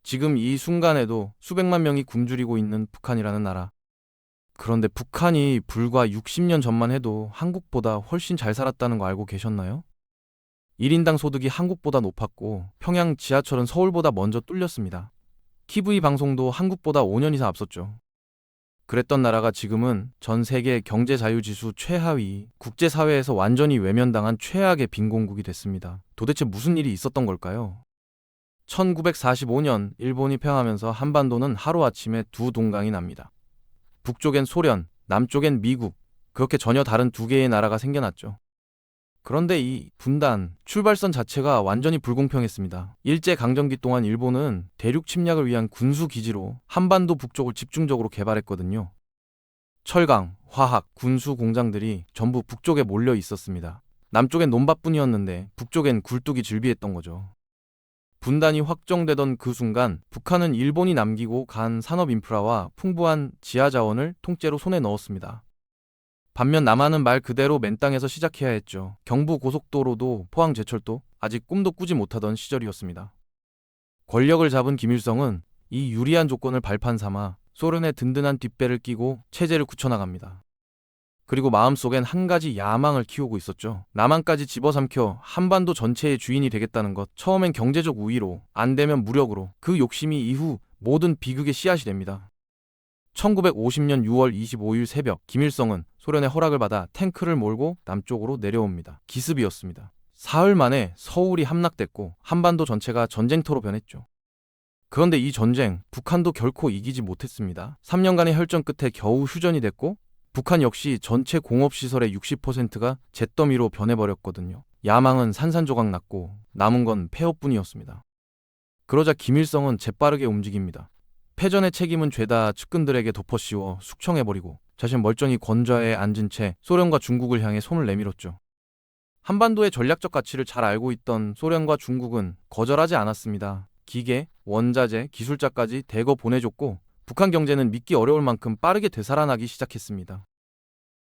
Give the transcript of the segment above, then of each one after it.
지금 이 순간에도 수백만 명이 굶주리고 있는 북한이라는 나라. 그런데 북한이 불과 60년 전만 해도 한국보다 훨씬 잘 살았다는 거 알고 계셨나요? 1인당 소득이 한국보다 높았고 평양 지하철은 서울보다 먼저 뚫렸습니다. TV 방송도 한국보다 5년 이상 앞섰죠. 그랬던 나라가 지금은 전 세계 경제 자유지수 최하위, 국제사회에서 완전히 외면당한 최악의 빈곤국이 됐습니다. 도대체 무슨 일이 있었던 걸까요? 1945년 일본이 패하면서 한반도는 하루아침에 두 동강이 납니다. 북쪽엔 소련, 남쪽엔 미국, 그렇게 전혀 다른 두 개의 나라가 생겨났죠. 그런데 이 분단, 출발선 자체가 완전히 불공평했습니다. 일제강점기 동안 일본은 대륙 침략을 위한 군수기지로 한반도 북쪽을 집중적으로 개발했거든요. 철강, 화학, 군수 공장들이 전부 북쪽에 몰려 있었습니다. 남쪽엔 논밭뿐이었는데 북쪽엔 굴뚝이 즐비했던 거죠. 분단이 확정되던 그 순간 북한은 일본이 남기고 간 산업 인프라와 풍부한 지하 자원을 통째로 손에 넣었습니다. 반면 남한은 말 그대로 맨 땅에서 시작해야 했죠. 경부 고속도로도 포항 제철도 아직 꿈도 꾸지 못하던 시절이었습니다. 권력을 잡은 김일성은 이 유리한 조건을 발판 삼아 소련의 든든한 뒷배를 끼고 체제를 굳혀나갑니다. 그리고 마음속엔 한 가지 야망을 키우고 있었죠. 남한까지 집어삼켜 한반도 전체의 주인이 되겠다는 것. 처음엔 경제적 우위로, 안 되면 무력으로. 그 욕심이 이후 모든 비극의 씨앗이 됩니다. 1950년 6월 25일 새벽 김일성은 소련의 허락을 받아 탱크를 몰고 남쪽으로 내려옵니다. 기습이었습니다. 사흘 만에 서울이 함락됐고 한반도 전체가 전쟁터로 변했죠. 그런데 이 전쟁 북한도 결코 이기지 못했습니다. 3년간의 혈전 끝에 겨우 휴전이 됐고 북한 역시 전체 공업시설의 60%가 잿더미로 변해버렸거든요. 야망은 산산조각 났고 남은 건 폐허뿐이었습니다. 그러자 김일성은 재빠르게 움직입니다. 패전의 책임은 죄다 측근들에게 덮어씌워 숙청해버리고 자신 멀쩡히 권좌에 앉은 채 소련과 중국을 향해 손을 내밀었죠. 한반도의 전략적 가치를 잘 알고 있던 소련과 중국은 거절하지 않았습니다. 기계, 원자재, 기술자까지 대거 보내줬고 북한 경제는 믿기 어려울 만큼 빠르게 되살아나기 시작했습니다.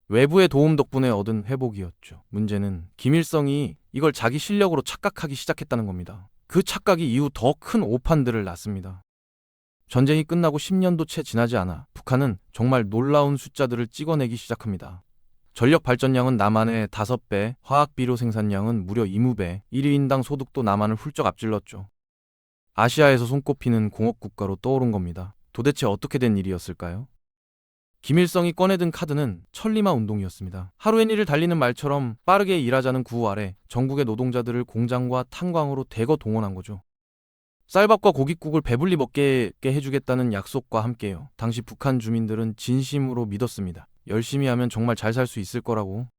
외부의 도움 덕분에 얻은 회복이었죠. 문제는 김일성이 이걸 자기 실력으로 착각하기 시작했다는 겁니다. 그 착각이 이후 더 큰 오판들을 낳습니다. 전쟁이 끝나고 10년도 채 지나지 않아 북한은 정말 놀라운 숫자들을 찍어내기 시작합니다. 전력 발전량은 남한의 5배, 화학비료 생산량은 무려 20배, 1인당 소득도 남한을 훌쩍 앞질렀죠. 아시아에서 손꼽히는 공업국가로 떠오른 겁니다. 도대체 어떻게 된 일이었을까요? 김일성이 꺼내든 카드는 천리마 운동이었습니다. 하루의 일을 달리는 말처럼 빠르게 일하자는 구호 아래 전국의 노동자들을 공장과 탄광으로 대거 동원한 거죠. 쌀밥과 고깃국을 배불리 먹게 해주겠다는 약속과 함께요. 당시 북한 주민들은 진심으로 믿었습니다. 열심히 하면 정말 잘 살 수 있을 거라고.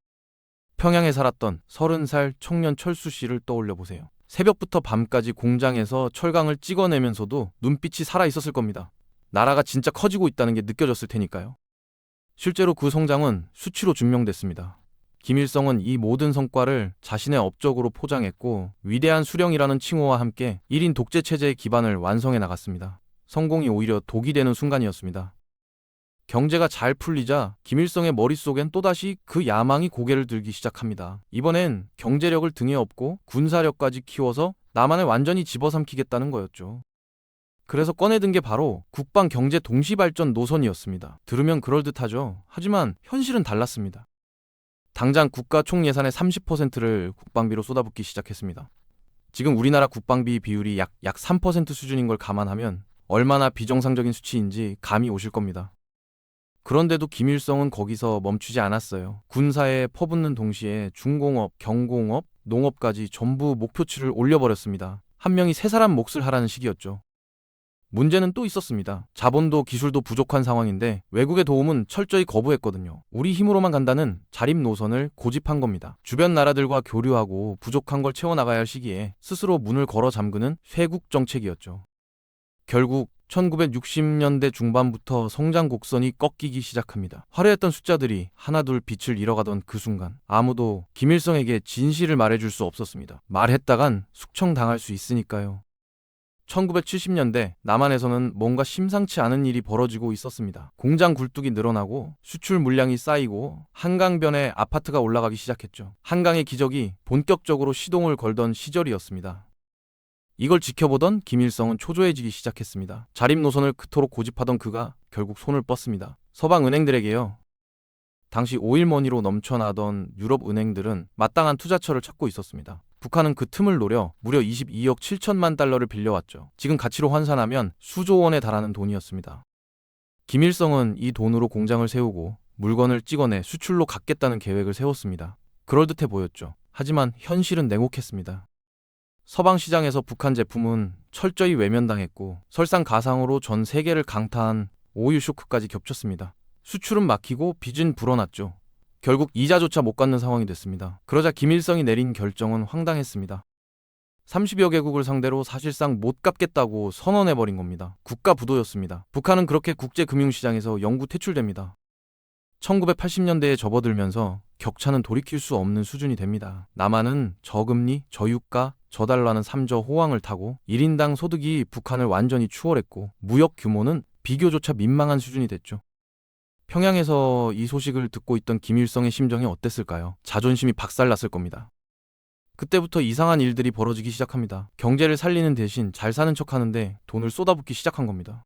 평양에 살았던 30살 청년 철수 씨를 떠올려 보세요. 새벽부터 밤까지 공장에서 철강을 찍어내면서도 눈빛이 살아있었을 겁니다. 나라가 진짜 커지고 있다는 게 느껴졌을 테니까요. 실제로 그 성장은 수치로 증명됐습니다. 김일성은 이 모든 성과를 자신의 업적으로 포장했고 위대한 수령이라는 칭호와 함께 1인 독재 체제의 기반을 완성해 나갔습니다. 성공이 오히려 독이 되는 순간이었습니다. 경제가 잘 풀리자 김일성의 머릿속엔 또다시 그 야망이 고개를 들기 시작합니다. 이번엔 경제력을 등에 업고 군사력까지 키워서 남한을 완전히 집어삼키겠다는 거였죠. 그래서 꺼내든 게 바로 국방 경제 동시발전 노선이었습니다. 들으면 그럴듯하죠. 하지만 현실은 달랐습니다. 당장 국가 총 예산의 30%를 국방비로 쏟아붓기 시작했습니다. 지금 우리나라 국방비 비율이 약 3% 수준인 걸 감안하면 얼마나 비정상적인 수치인지 감이 오실 겁니다. 그런데도 김일성은 거기서 멈추지 않았어요. 군사에 퍼붓는 동시에 중공업, 경공업, 농업까지 전부 목표치를 올려버렸습니다. 한 명이 세 사람 몫을 하라는 시기였죠. 문제는 또 있었습니다. 자본도 기술도 부족한 상황인데 외국의 도움은 철저히 거부했거든요. 우리 힘으로만 간다는 자립 노선을 고집한 겁니다. 주변 나라들과 교류하고 부족한 걸 채워나가야 할 시기에 스스로 문을 걸어 잠그는 쇄국 정책이었죠. 결국 1960년대 중반부터 성장 곡선이 꺾이기 시작합니다. 화려했던 숫자들이 하나둘 빛을 잃어가던 그 순간 아무도 김일성에게 진실을 말해줄 수 없었습니다. 말했다간 숙청당할 수 있으니까요. 1970년대 남한에서는 뭔가 심상치 않은 일이 벌어지고 있었습니다. 공장 굴뚝이 늘어나고 수출 물량이 쌓이고 한강변에 아파트가 올라가기 시작했죠. 한강의 기적이 본격적으로 시동을 걸던 시절이었습니다. 이걸 지켜보던 김일성은 초조해지기 시작했습니다. 자립 노선을 그토록 고집하던 그가 결국 손을 뻗습니다. 서방 은행들에게요. 당시 오일머니로 넘쳐나던 유럽 은행들은 마땅한 투자처를 찾고 있었습니다. 북한은 그 틈을 노려 무려 22억 7천만 달러를 빌려왔죠. 지금 가치로 환산하면 수조 원에 달하는 돈이었습니다. 김일성은 이 돈으로 공장을 세우고 물건을 찍어내 수출로 갚겠다는 계획을 세웠습니다. 그럴듯해 보였죠. 하지만 현실은 냉혹했습니다. 서방 시장에서 북한 제품은 철저히 외면당했고 설상가상으로 전 세계를 강타한 오일 쇼크까지 겹쳤습니다. 수출은 막히고 빚은 불어났죠. 결국 이자조차 못 갚는 상황이 됐습니다. 그러자 김일성이 내린 결정은 황당했습니다. 30여 개국을 상대로 사실상 못 갚겠다고 선언해버린 겁니다. 국가 부도였습니다. 북한은 그렇게 국제금융시장에서 영구 퇴출됩니다. 1980년대에 접어들면서 격차는 돌이킬 수 없는 수준이 됩니다. 남한은 저금리, 저유가, 저달러는 3저 호황을 타고 1인당 소득이 북한을 완전히 추월했고 무역 규모는 비교조차 민망한 수준이 됐죠. 평양에서 이 소식을 듣고 있던 김일성의 심정이 어땠을까요? 자존심이 박살났을 겁니다. 그때부터 이상한 일들이 벌어지기 시작합니다. 경제를 살리는 대신 잘 사는 척하는데 돈을 쏟아붓기 시작한 겁니다.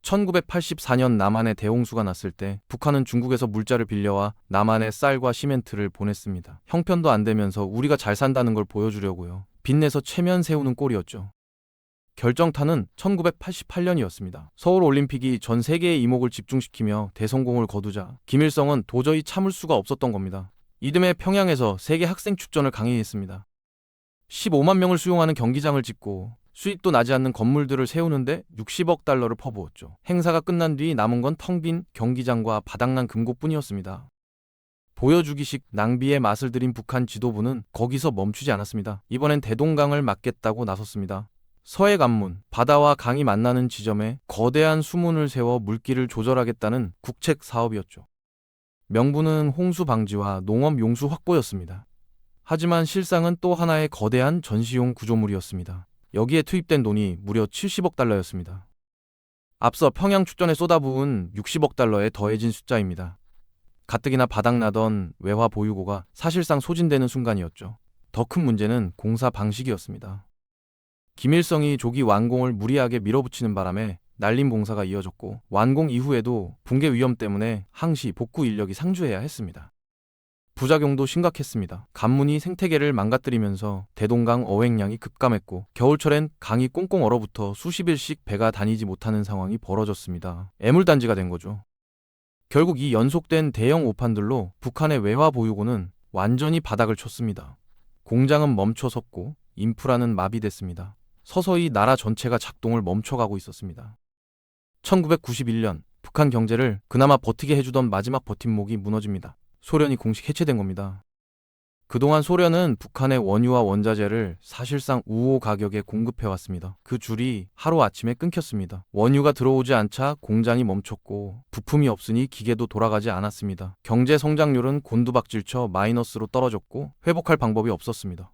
1984년 남한에 대홍수가 났을 때 북한은 중국에서 물자를 빌려와 남한에 쌀과 시멘트를 보냈습니다. 형편도 안 되면서 우리가 잘 산다는 걸 보여주려고요. 빚내서 체면 세우는 꼴이었죠. 결정타는 1988년이었습니다. 서울올림픽이 전 세계의 이목을 집중시키며 대성공을 거두자 김일성은 도저히 참을 수가 없었던 겁니다. 이듬해 평양에서 세계 학생 축전을 강행했습니다. 15만 명을 수용하는 경기장을 짓고 수익도 나지 않는 건물들을 세우는데 60억 달러를 퍼부었죠. 행사가 끝난 뒤 남은 건 텅 빈 경기장과 바닥난 금고뿐이었습니다. 보여주기식 낭비의 맛을 들인 북한 지도부는 거기서 멈추지 않았습니다. 이번엔 대동강을 막겠다고 나섰습니다. 서해 관문, 바다와 강이 만나는 지점에 거대한 수문을 세워 물길을 조절하겠다는 국책 사업이었죠. 명분은 홍수 방지와 농업 용수 확보였습니다. 하지만 실상은 또 하나의 거대한 전시용 구조물이었습니다. 여기에 투입된 돈이 무려 70억 달러였습니다. 앞서 평양 축전에 쏟아부은 60억 달러에 더해진 숫자입니다. 가뜩이나 바닥나던 외화 보유고가 사실상 소진되는 순간이었죠. 더 큰 문제는 공사 방식이었습니다. 김일성이 조기 완공을 무리하게 밀어붙이는 바람에 날림 봉사가 이어졌고 완공 이후에도 붕괴 위험 때문에 항시 복구 인력이 상주해야 했습니다. 부작용도 심각했습니다. 관문이 생태계를 망가뜨리면서 대동강 어획량이 급감했고 겨울철엔 강이 꽁꽁 얼어붙어 수십 일씩 배가 다니지 못하는 상황이 벌어졌습니다. 애물단지가 된 거죠. 결국 이 연속된 대형 오판들로 북한의 외화 보유고는 완전히 바닥을 쳤습니다. 공장은 멈춰섰고 인프라는 마비됐습니다. 서서히 나라 전체가 작동을 멈춰가고 있었습니다. 1991년 북한 경제를 그나마 버티게 해주던 마지막 버팀목이 무너집니다. 소련이 공식 해체된 겁니다. 그동안 소련은 북한의 원유와 원자재를 사실상 우호 가격에 공급해왔습니다. 그 줄이 하루아침에 끊겼습니다. 원유가 들어오지 않자 공장이 멈췄고 부품이 없으니 기계도 돌아가지 않았습니다. 경제 성장률은 곤두박질쳐 마이너스로 떨어졌고 회복할 방법이 없었습니다.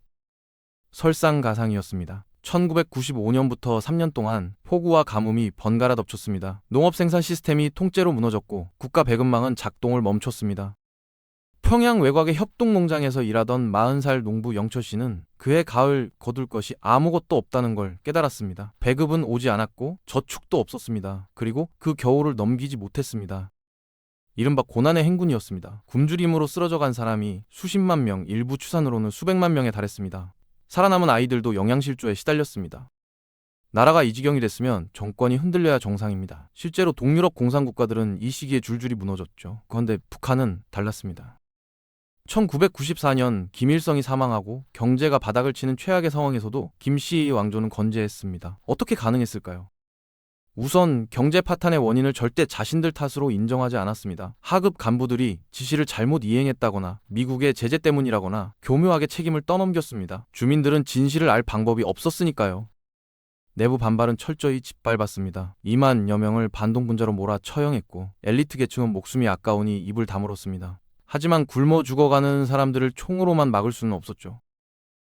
설상가상이었습니다. 1995년부터 3년 동안 폭우와 가뭄이 번갈아 덮쳤습니다. 농업 생산 시스템이 통째로 무너졌고 국가 배급망은 작동을 멈췄습니다. 평양 외곽의 협동농장에서 일하던 40살 농부 영철 씨는 그해 가을 거둘 것이 아무것도 없다는 걸 깨달았습니다. 배급은 오지 않았고 저축도 없었습니다. 그리고 그 겨울을 넘기지 못했습니다. 이른바 고난의 행군이었습니다. 굶주림으로 쓰러져간 사람이 수십만 명, 일부 추산으로는 수백만 명에 달했습니다. 살아남은 아이들도 영양실조에 시달렸습니다. 나라가 이 지경이 됐으면 정권이 흔들려야 정상입니다. 실제로 동유럽 공산국가들은 이 시기에 줄줄이 무너졌죠. 그런데 북한은 달랐습니다. 1994년 김일성이 사망하고 경제가 바닥을 치는 최악의 상황에서도 김씨 왕조는 건재했습니다. 어떻게 가능했을까요? 우선 경제 파탄의 원인을 절대 자신들 탓으로 인정하지 않았습니다. 하급 간부들이 지시를 잘못 이행했다거나 미국의 제재 때문이라거나 교묘하게 책임을 떠넘겼습니다. 주민들은 진실을 알 방법이 없었으니까요. 내부 반발은 철저히 짓밟았습니다. 2만여 명을 반동분자로 몰아 처형했고 엘리트 계층은 목숨이 아까우니 입을 다물었습니다. 하지만 굶어 죽어가는 사람들을 총으로만 막을 수는 없었죠.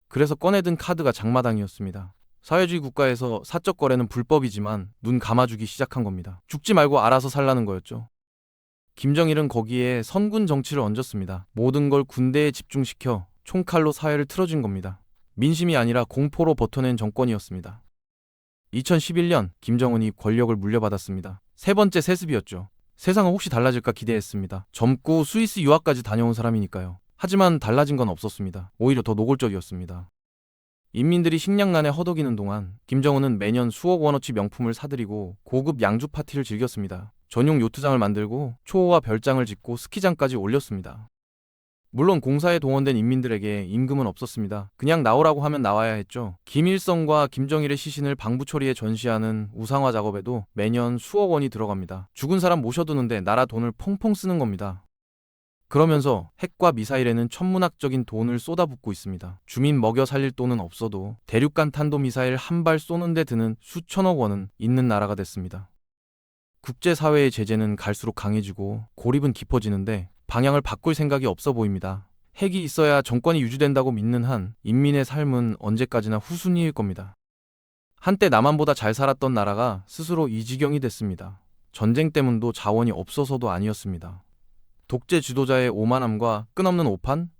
그래서 꺼내든 카드가 장마당이었습니다. 사회주의 국가에서 사적 거래는 불법이지만 눈 감아주기 시작한 겁니다. 죽지 말고 알아서 살라는 거였죠. 김정일은 거기에 선군 정치를 얹었습니다. 모든 걸 군대에 집중시켜 총칼로 사회를 틀어준 겁니다. 민심이 아니라 공포로 버텨낸 정권이었습니다. 2011년 김정은이 권력을 물려받았습니다. 세 번째 세습이었죠. 세상은 혹시 달라질까 기대했습니다. 젊고 스위스 유학까지 다녀온 사람이니까요. 하지만 달라진 건 없었습니다. 오히려 더 노골적이었습니다. 인민들이 식량난에 허덕이는 동안 김정은은 매년 수억 원어치 명품을 사들이고 고급 양주 파티를 즐겼습니다. 전용 요트장을 만들고 초호화 별장을 짓고 스키장까지 올렸습니다. 물론 공사에 동원된 인민들에게 임금은 없었습니다. 그냥 나오라고 하면 나와야 했죠. 김일성과 김정일의 시신을 방부 처리에 전시하는 우상화 작업에도 매년 수억 원이 들어갑니다. 죽은 사람 모셔두는데 나라 돈을 펑펑 쓰는 겁니다. 그러면서 핵과 미사일에는 천문학적인 돈을 쏟아붓고 있습니다. 주민 먹여 살릴 돈은 없어도 대륙간 탄도미사일 한 발 쏘는데 드는 수천억 원은 있는 나라가 됐습니다. 국제사회의 제재는 갈수록 강해지고 고립은 깊어지는데 방향을 바꿀 생각이 없어 보입니다. 핵이 있어야 정권이 유지된다고 믿는 한 인민의 삶은 언제까지나 후순위일 겁니다. 한때 남한보다 잘 살았던 나라가 스스로 이 지경이 됐습니다. 전쟁 때문도 자원이 없어서도 아니었습니다. 독재 지도자의 오만함과 끝없는 오판,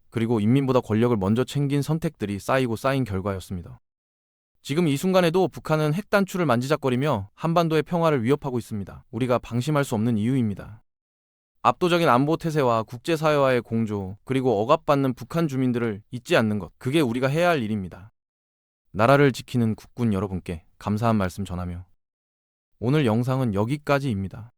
그리고 인민보다 권력을 먼저 챙긴 선택들이 쌓이고 쌓인 결과였습니다. 지금 이 순간에도 북한은 핵 단추를 만지작거리며 한반도의 평화를 위협하고 있습니다. 우리가 방심할 수 없는 이유입니다. 압도적인 안보 태세와 국제사회와의 공조, 그리고 억압받는 북한 주민들을 잊지 않는 것, 그게 우리가 해야 할 일입니다. 나라를 지키는 국군 여러분께 감사한 말씀 전하며 오늘 영상은 여기까지입니다.